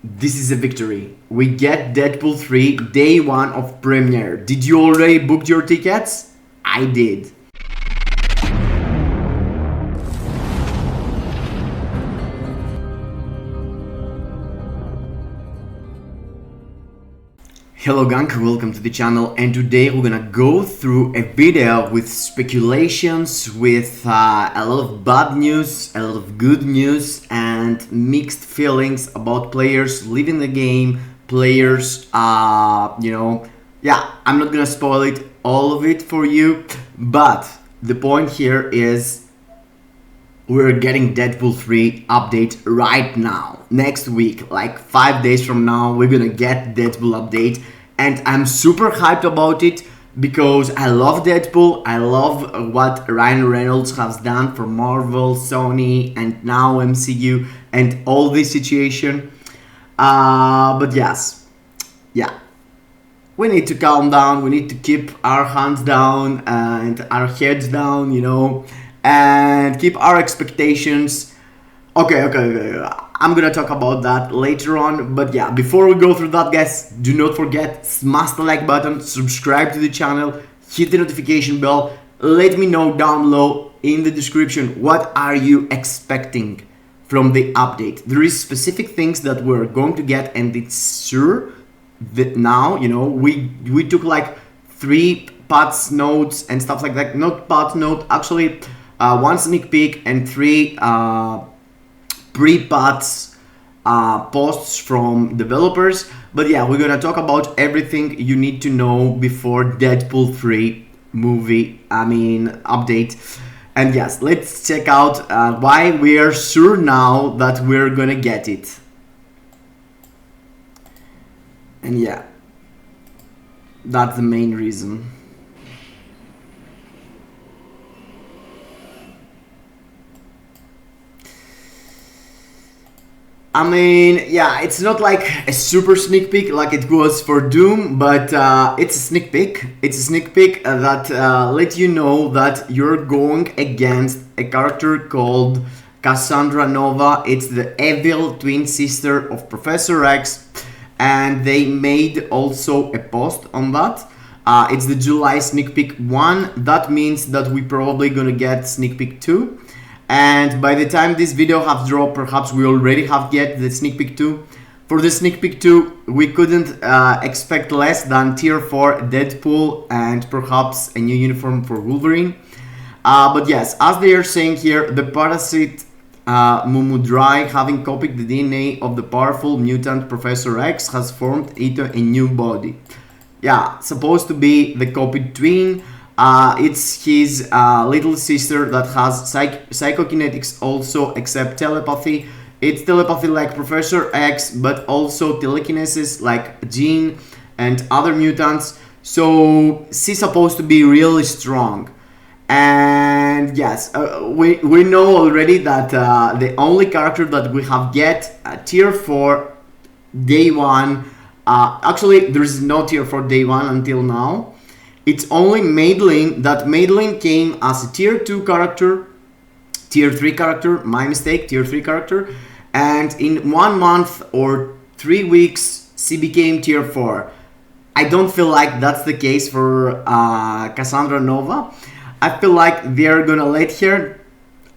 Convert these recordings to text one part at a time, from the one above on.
this is a victory. We get Deadpool 3 day 1 of premiere. Did you already book your tickets? I did. Hello gang, welcome to the channel, and today we're gonna go through a video with speculations, with a lot of bad news, a lot of good news, and mixed feelings about players leaving the game, players, yeah, I'm not gonna spoil it, all of it for you, but the point here is we're getting Deadpool 3 update right now. Next week, like 5 days from now, we're gonna get Deadpool update. And I'm super hyped about it because I love Deadpool. I love what Ryan Reynolds has done for Marvel, Sony, and now MCU and all this situation. But yes, yeah. We need to calm down. We need to keep our hands down and our heads down, you know, and keep our expectations. Okay. I'm gonna talk about that later on, but yeah, before we go through that, guys, do not forget, smash the like button, subscribe to the channel, hit the notification bell, let me know down below in the description what are you expecting from the update. There is specific things that we're going to get, and it's sure that now, you know, we took like 3 patch notes and stuff like that, not patch note, actually 1 sneak peek and 3 pre-patch posts from developers. But yeah, we're gonna talk about everything you need to know before Deadpool 3 update. And yes, let's check out why we are sure now that we're gonna get it. And yeah, that's the main reason. I mean, yeah, it's not like a super sneak peek like it was for Doom, but it's a sneak peek. It's a sneak peek that lets you know that you're going against a character called Cassandra Nova. It's the evil twin sister of Professor X, and they made also a post on that. It's the July sneak peek 1. That means that we probably gonna get sneak peek 2. And by the time this video has dropped, perhaps we already have get the sneak peek 2. For the sneak peek 2, we couldn't expect less than tier 4 Deadpool and perhaps a new uniform for Wolverine. But yes, as they are saying here, the parasite Mumudrai, having copied the DNA of the powerful mutant Professor X, has formed into a new body. Yeah, supposed to be the copied twin. It's his little sister that has psychokinetics also, except telepathy. It's telepathy like Professor X, but also telekinesis like Jean and other mutants. So she's supposed to be really strong. And yes, we know already that the only character that we have get tier 4 day 1. Actually, there is no tier 4 day 1 until now. It's only Madeline, that Madeline came as a tier 2 character, tier 3 character, my mistake, tier 3 character, and in 1 month or 3 weeks, she became tier 4. I don't feel like that's the case for Cassandra Nova. I feel like they're gonna let her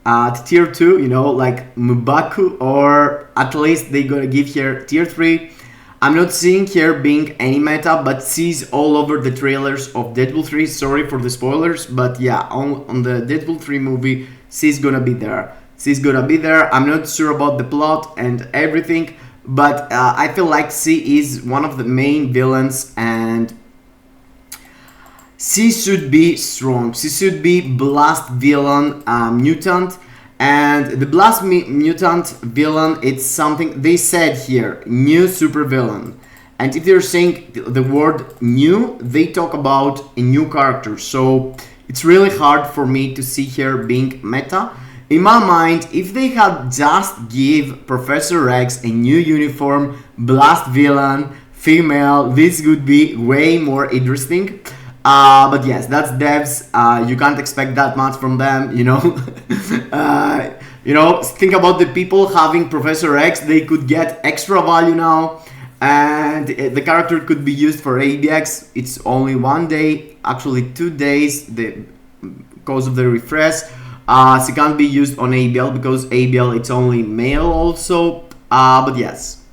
at tier 2, you know, like Mubaku, or at least they're gonna give her tier 3. I'm not seeing her being any meta, but she's all over the trailers of Deadpool 3. Sorry for the spoilers, but yeah, on the Deadpool 3 movie, she's gonna be there. She's gonna be there. I'm not sure about the plot and everything, but I feel like she is one of the main villains, and she should be strong. She should be Blast villain mutant. And the Blast mutant villain, it's something they said here, new super villain. And if they're saying the word new, they talk about a new character. So it's really hard for me to see her being meta. In my mind, if they had just give Professor X a new uniform, Blast villain, female, this would be way more interesting. But yes, that's devs. You can't expect that much from them, you know. You know, think about the people having Professor X. They could get extra value now, and the character could be used for ABX. It's only 1 day, actually 2 days, because of the refresh. She can't be used on ABL because ABL it's only male also. But yes,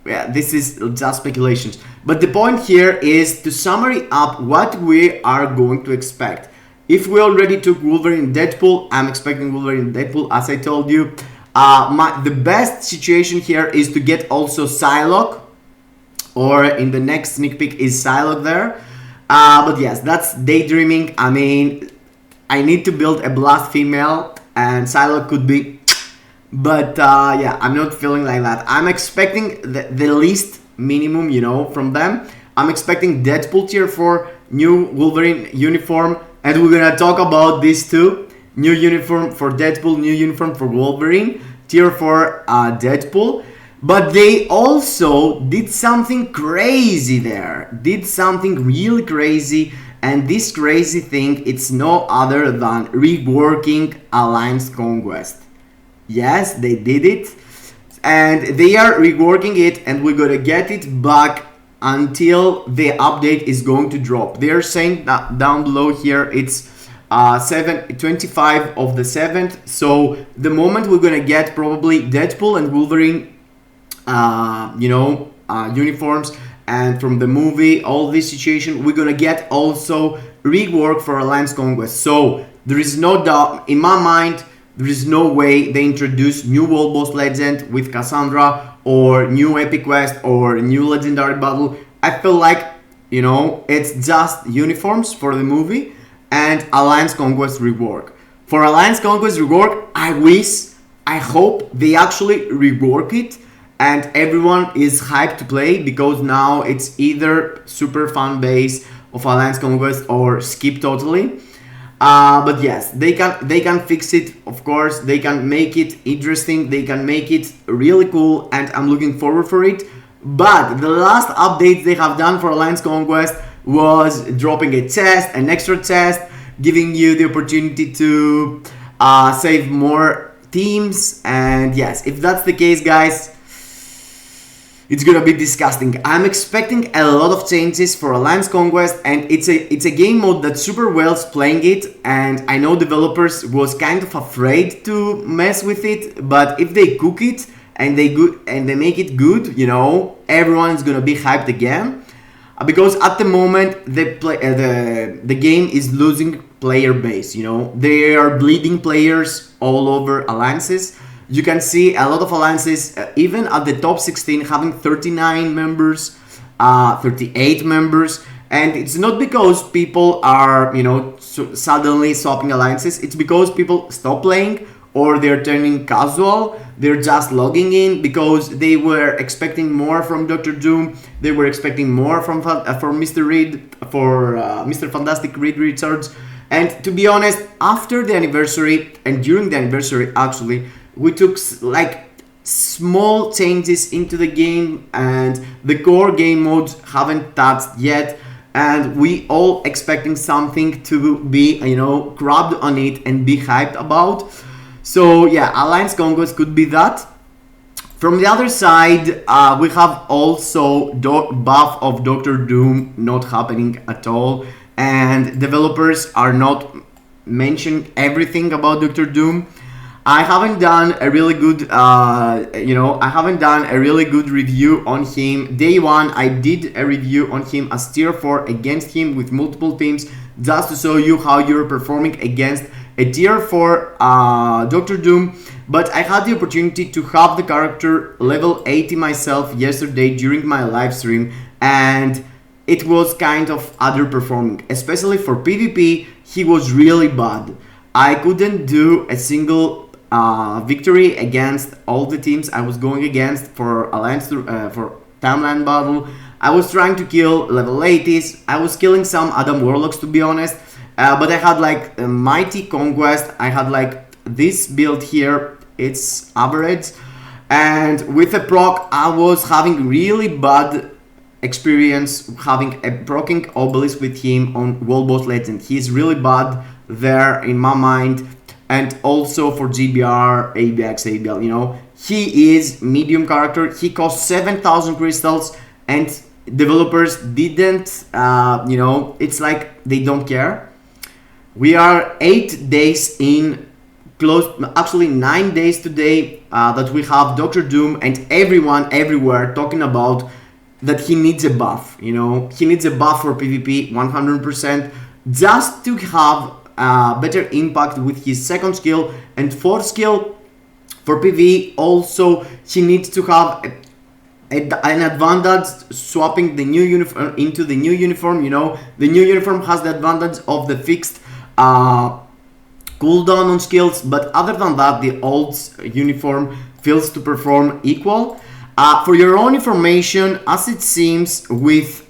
yeah, this is just speculations. But the point here is to summary up what we are going to expect. If we already took Wolverine Deadpool, I'm expecting Wolverine Deadpool, as I told you. The best situation here is to get also Psylocke, or in the next sneak peek is Psylocke there. But yes, that's daydreaming. I mean, I need to build a Blast female, and Psylocke could be, but yeah, I'm not feeling like that. I'm expecting the least minimum, you know, from them. I'm expecting Deadpool tier 4, new Wolverine uniform, and we're gonna talk about these two. New uniform for Deadpool, new uniform for Wolverine, tier 4 Deadpool. But they also did something crazy there. Did something really crazy. And this crazy thing, it's no other than reworking Alliance Conquest. Yes, they did it. And they are reworking it, and we're gonna get it back until the update is going to drop. They're saying that down below here it's 25 of the 7th. So the moment we're gonna get probably Deadpool and Wolverine uniforms, and from the movie, all this situation, we're gonna get also rework for Alliance Conquest. So there is no doubt in my mind, there is no way they introduce new World Boss Legend with Cassandra, or new Epic Quest, or new Legendary Battle. I feel like, you know, it's just uniforms for the movie and Alliance Conquest rework. For Alliance Conquest rework, I hope they actually rework it and everyone is hyped to play, because now it's either super fan base of Alliance Conquest or skip totally. But yes, they can fix it. Of course, they can make it interesting. They can make it really cool, and I'm looking forward for it. But the last update they have done for Alliance Conquest was dropping a chest, an extra chest, giving you the opportunity to save more teams. And yes, if that's the case, guys, it's gonna be disgusting. I'm expecting a lot of changes for Alliance Conquest, and it's a game mode that super well's playing it, and I know developers was kind of afraid to mess with it, but if they cook it and they make it good, you know, everyone's gonna be hyped again, because at the moment the game is losing player base. You know, they are bleeding players all over alliances. You can see a lot of alliances, even at the top 16, having 39 members, 38 members. And it's not because people are, you know, suddenly swapping alliances. It's because people stop playing, or they're turning casual. They're just logging in because they were expecting more from Dr. Doom. They were expecting more from Mr. Reed, for Mr. Fantastic Reed Richards. And to be honest, after the anniversary and during the anniversary, actually, we took like small changes into the game, and the core game modes haven't touched yet, and we all expecting something to be, you know, grabbed on it and be hyped about. So yeah, Alliance Conquest could be that. From the other side, we have also buff of Dr. Doom not happening at all, and developers are not mentioning everything about Dr. Doom. I haven't done a really good, review on him. Day one, I did a review on him as tier 4 against him with multiple teams, just to show you how you're performing against a tier 4 Dr. Doom. But I had the opportunity to have the character level 80 myself yesterday during my live stream, and it was kind of underperforming, especially for PvP. He was really bad. I couldn't do a single victory against all the teams I was going against for Alliance, for Timeline Battle. I was trying to kill level 80s. I was killing some Adam Warlocks, to be honest, but I had like a mighty Conquest. I had like this build here, it's average, and with a proc I was having really bad experience having a proccing obelisk with him on World Boss Legend. He's really bad there in my mind. and also for GBR, ABX, ABL, you know. He is medium character. He costs 7,000 crystals, and developers didn't, you know, it's like they don't care. We are 8 days in, actually 9 days today, that we have Dr. Doom, and everyone everywhere talking about that he needs a buff, you know. He needs a buff for PvP 100%, just to have better impact with his second skill and fourth skill. For PvE also, he needs to have an advantage swapping the new uniform into the new uniform, you know. The new uniform has the advantage of the fixed cooldown on skills, but other than that, the old uniform fails to perform equal. For your own information, as it seems, with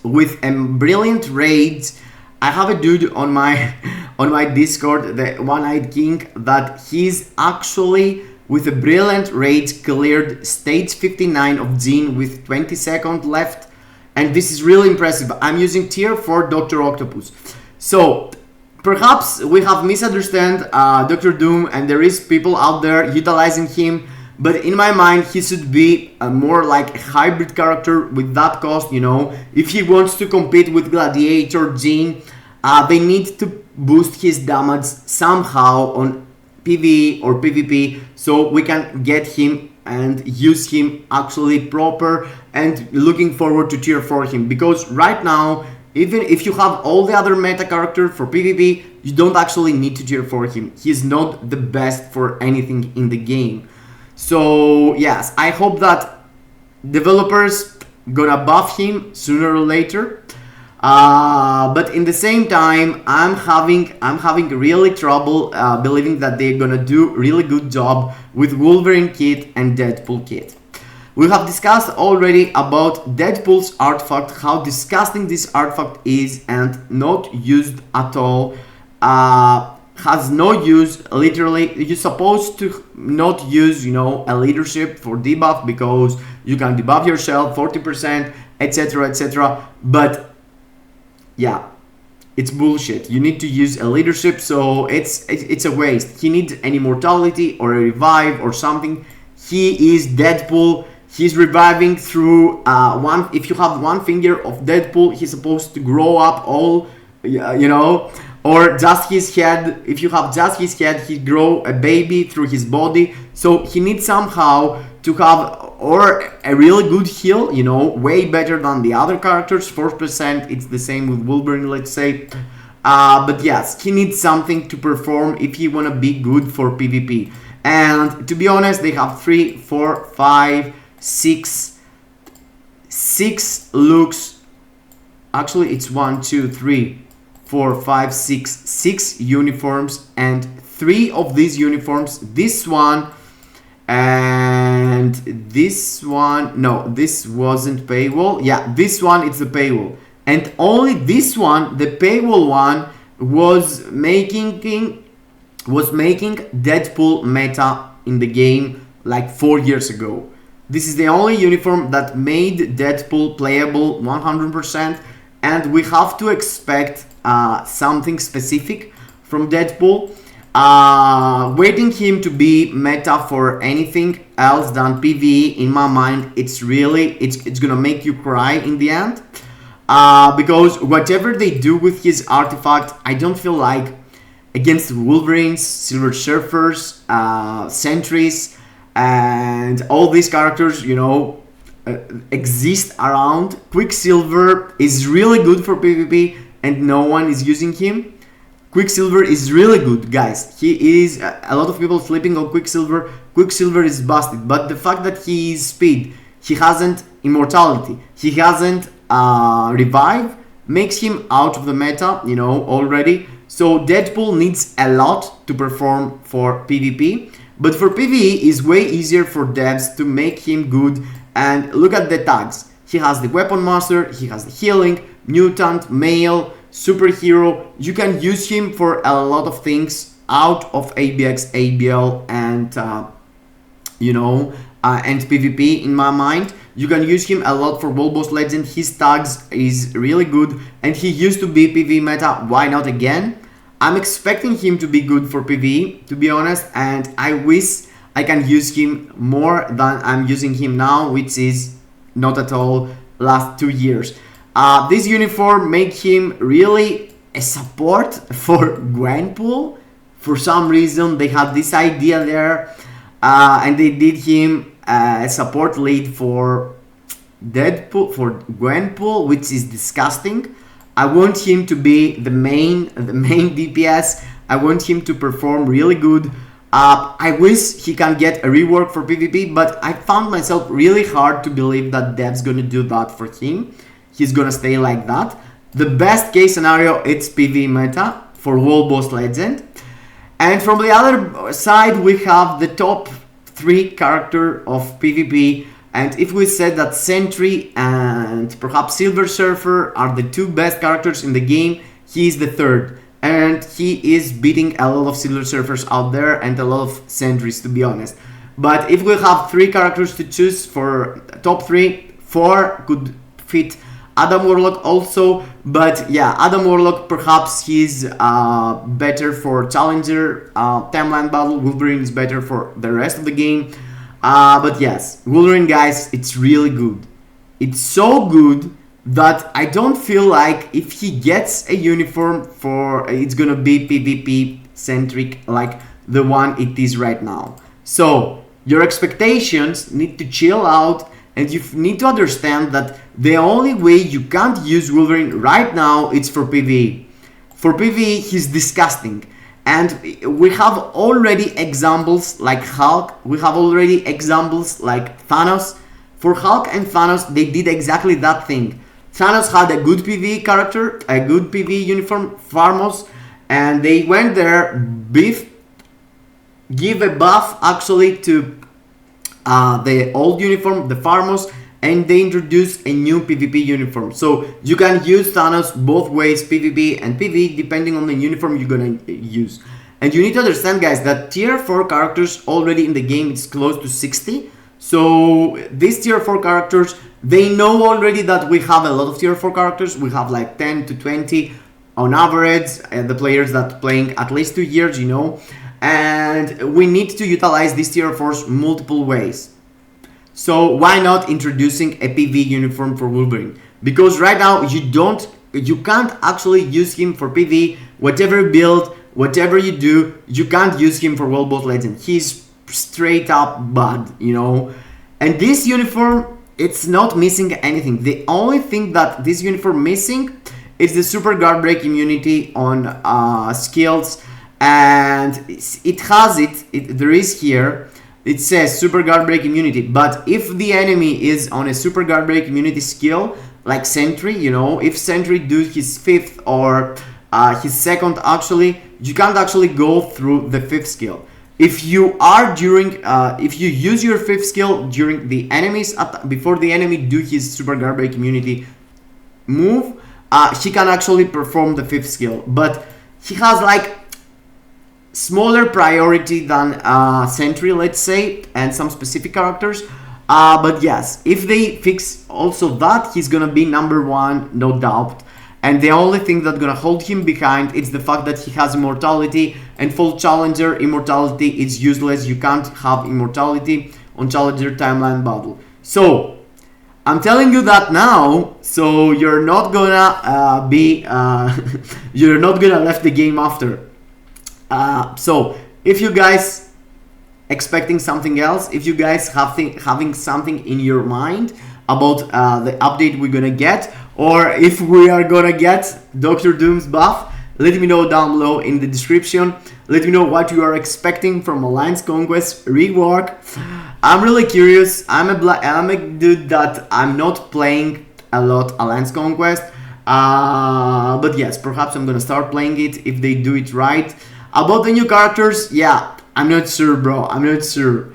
brilliant raids, I have a dude on my Discord, the One-Eyed King, that he's actually with a brilliant raid cleared stage 59 of Jean with 20 seconds left, and this is really impressive. I'm using tier 4 Dr. Octopus. So perhaps we have misunderstood Dr. Doom, and there is people out there utilizing him, but in my mind he should be more like a hybrid character with that cost, you know. If he wants to compete with Gladiator, Jean, they need to boost his damage somehow on PvE or PvP, so we can get him and use him actually proper, and looking forward to tier 4 him, because right now, even if you have all the other meta characters for PvP, you don't actually need to tier 4 him. He's not the best for anything in the game. So yes, I hope that developers gonna buff him sooner or later. But in the same time, I'm having really trouble believing that they're gonna do really good job with Wolverine kit and Deadpool kit. We have discussed already about Deadpool's artifact, how disgusting this artifact is and not used at all. Has no use, literally. You're supposed to not use, you know, a leadership for debuff, because you can debuff yourself 40%, etc, etc. But yeah, it's bullshit. You need to use a leadership, so it's a waste. He needs an immortality or a revive or something. He is Deadpool. He's reviving through one. If you have one finger of Deadpool, he's supposed to grow up all, you know, or just his head. If you have just his head, he grow a baby through his body. So he needs somehow to have or a really good heal, you know, way better than the other characters. 4%. It's the same with Wolverine, let's say. But yes, he needs something to perform if he wanna be good for PvP. And to be honest, they have 3, 4, 5, 6 looks. Actually, it's 1, 2, 3, 4, 5, 6 uniforms, and 3 of these uniforms, this one and this one, no, this wasn't paywall. Yeah, this one, it's the paywall, and only this one, the paywall one, was making Deadpool meta in the game like 4 years ago. This is the only uniform that made Deadpool playable 100%, and we have to expect something specific from Deadpool. Waiting him to be meta for anything else than PvE, in my mind, it's gonna make you cry in the end. Because whatever they do with his artifact, I don't feel like against Wolverines, Silver Surfers, Sentries, and all these characters, you know, exist around. Quicksilver is really good for PvP, and no one is using him. Quicksilver is really good, guys. He is, a lot of people sleeping on Quicksilver. Quicksilver is busted, but the fact that he is speed, he hasn't immortality, he hasn't revive, makes him out of the meta, you know, already. So Deadpool needs a lot to perform for PvP, but for PvE is way easier for devs to make him good. And look at the tags. He has the Weapon Master, he has the Healing, Mutant, Male, Superhero. You can use him for a lot of things out of ABX, ABL, and you know, and PvP. In my mind, you can use him a lot for World Boss Legend. His tags is really good, and he used to be PvE meta. Why not again? I'm expecting him to be good for PvE, to be honest, and I wish I can use him more than I'm using him now, which is not at all last 2 years. This uniform make him really a support for Gwenpool. For some reason they had this idea there, and they did him a support lead for Deadpool, for Gwenpool, which is disgusting. I want him to be the main DPS. I want him to perform really good. I wish he can get a rework for PvP, but I found myself really hard to believe that DEVS gonna do that for him. He's gonna stay like that. The best case scenario, it's PvE meta for World Boss Legend. And from the other side, we have the top 3 character of PvP. And if we said that Sentry and perhaps Silver Surfer are the 2 best characters in the game, he is the 3rd. And he is beating a lot of Silver Surfers out there and a lot of Sentries, to be honest. But if we have 3 characters to choose for top 3, 4 could fit Adam Warlock also. But yeah, Adam Warlock, perhaps he's better for Challenger, timeline battle. Wolverine is better for the rest of the game. But yes, Wolverine, guys, it's really good. It's so good that I don't feel like if he gets a uniform for it's gonna be PvP centric like the one it is right now. So your expectations need to chill out, and you need to understand that the only way you can't use Wolverine right now is for PvE. For PvE, he's disgusting. And we have already examples like Hulk, we have already examples like Thanos. For Hulk and Thanos, they did exactly that thing. Thanos had a good PvE character, a good PvE uniform, Pharmos, and they went there, give a buff actually to the old uniform, the Pharmos, and they introduced a new PvP uniform. So you can use Thanos both ways, PvP and PvE, depending on the uniform you're gonna use. And you need to understand, guys, that tier 4 characters already in the game is close to 60. So these tier 4 characters, they know already that we have a lot of tier 4 characters. We have like 10 to 20 on average, the players that playing at least 2 years, you know. And we need to utilize these tier 4s multiple ways. So why not introducing a PvE uniform for Wolverine? Because right now you can't actually use him for PvE. Whatever build, whatever you do, you can't use him for World Boss Legend. He's straight up bad, you know. And this uniform, it's not missing anything. The only thing that this uniform missing is the super guard break immunity on skills, and it has it. There is here. It says super guard break immunity, but if the enemy is on a super guard break immunity skill, like Sentry, you know, if Sentry do his 5th or his 2nd, actually, you can't actually go through the 5th skill. If you are if you use your 5th skill during the enemies, before the enemy do his super guard break immunity move, he can actually perform the 5th skill, but he has like smaller priority than Sentry, let's say, and some specific characters. But yes, if they fix also that, he's gonna be number 1, no doubt. And the only thing that's gonna hold him behind is the fact that he has immortality, and full Challenger immortality is useless. You can't have immortality on Challenger timeline battle. So I'm telling you that now, so you're not gonna you're not gonna left the game after. So if you guys expecting something else, if you guys having something in your mind about the update we're gonna get, or if we are gonna get Dr. Doom's buff, let me know down below in the description. Let me know what you are expecting from Alliance Conquest rework. I'm really curious. I'm a dude that I'm not playing a lot Alliance Conquest, but yes, perhaps I'm gonna start playing it if they do it right. About the new characters, yeah, I'm not sure, bro. I'm not sure.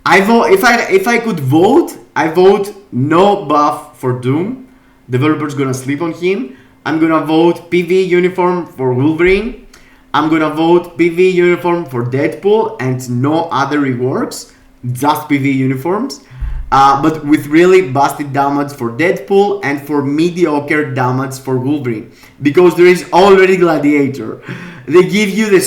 I vote if I could vote, I vote no buff for Doom. Developers gonna sleep on him. I'm gonna vote PvE uniform for Wolverine. I'm gonna vote PvE uniform for Deadpool and no other reworks, just PvE uniforms. but with really busted damage for Deadpool and for mediocre damage for Wolverine, because there is already Gladiator. They give you the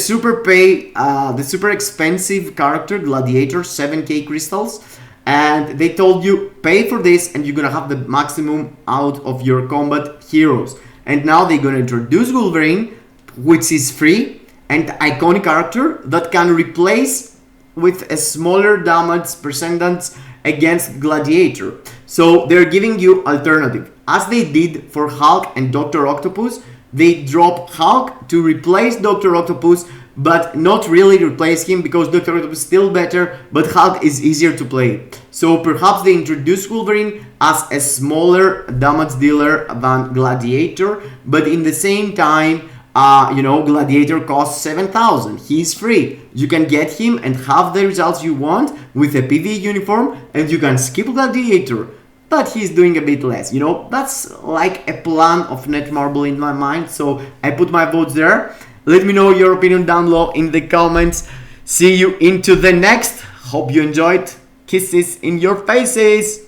the super expensive character Gladiator, 7k crystals, and they told you pay for this and you're gonna have the maximum out of your combat heroes. And now they're gonna introduce Wolverine, which is free and iconic character that can replace with a smaller damage percentage against Gladiator. So they're giving you alternative, as they did for Hulk and Dr. Octopus. They drop Hulk to replace Dr. Octopus, but not really replace him, because Dr. Octopus is still better, but Hulk is easier to play. So perhaps they introduce Wolverine as a smaller damage dealer than Gladiator, but in the same time, Gladiator costs 7,000. He's free. You can get him and have the results you want with a PvE uniform, and you can skip Gladiator. But he's doing a bit less. That's like a plan of Netmarble in my mind. So I put my votes there. Let me know your opinion down below in the comments. See you into the next. Hope you enjoyed. Kisses in your faces.